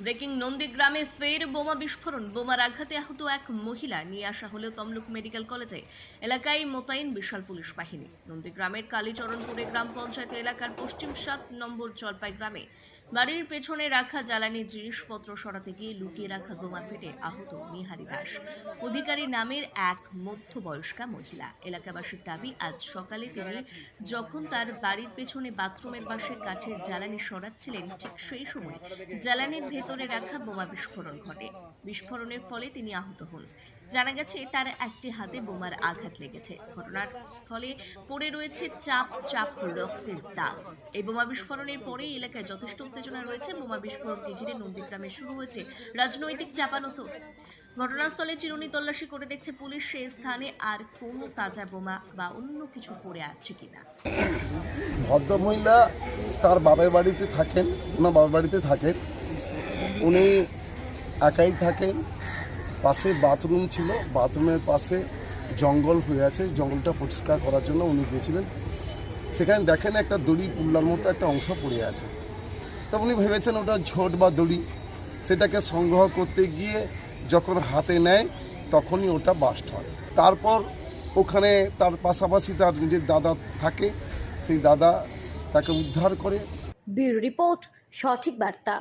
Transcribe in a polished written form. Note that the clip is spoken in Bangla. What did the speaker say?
ব্রেকিং নন্দীগ্রামে ফের বোমা বিস্ফোরণ। বোমার আঘাতে আহত এক মহিলা নিয়ে আসা হলো তমলুক মেডিকেল কলেজে। এলাকায় মোতায়েন বিশাল পুলিশ বাহিনী। নন্দীগ্রামের কালীচরণপুরে গ্রাম পঞ্চায়েত এলাকার পশ্চিম 7 নম্বর জলপাই গ্রামে বাড়ির পেছনে রাখা জ্বালানি জিনিসপত্র সরাতে গিয়ে লুকিয়ে রাখা বোমা ফেটে আহত নিহারি দাস অধিকারী নামের এক মধ্যবয়স্কা মহিলা। এলাকাবাসীর দাবি, আজ সকালে তিনি যখন তার বাড়ির পেছনে বাথরুমের পাশে কাঠের জ্বালানি সরাচ্ছিলেন, ঠিক সেই সময় জ্বালানির ভেতরে রাখা বোমা বিস্ফোরণ ঘটে। বিস্ফোরণের ফলে তিনি আহত হন। জানা গেছে তার একটি হাতে বোমার আঘাত লেগেছে। ঘটনার স্থলে পড়ে রয়েছে চাপ চাপ রক্তের দাগ। এই বোমা বিস্ফোরণের পরে এলাকায় যথেষ্ট উত্তেজনা রয়েছে। বোমা বিস্ফোরণকে ঘিরে নন্দীগ্রামে শুরু হয়েছে রাজনৈতিক চাপানোতর। ঘটনাস্থলে চিরুনি তল্লাশি করে দেখছে পুলিশ সেই স্থানে আর কোনো তাজা বোমা বা অন্য কিছু পড়ে আছে কিনা। ভদ্রমহিলা তার বাবার বাড়িতে থাকেন, ওনার বাবার বাড়িতে থাকেন, উনি একাই থাকেন। পাশে বাথরুম ছিল, বাথরুমের পাশে জঙ্গল হয়ে আছে, জঙ্গলটা পরিষ্কার করার জন্য উনি গিয়েছিলেন। সেখানে দেখেন একটা দড়ি পুল্লার মতো একটা অংশ পড়ে আছে। তা উনি ভেবেছেন ওটা ঝোট বা দড়ি, সেটাকে সংগ্রহ করতে গিয়ে যখন হাতে নেয় তখনই ওটা বাস্ট হয়। তারপর ওখানে তার পাশাপাশি তার নিজের দাদা থাকে, সেই দাদা তাকে উদ্ধার করে। ব্যুরো রিপোর্ট, সঠিক বার্তা।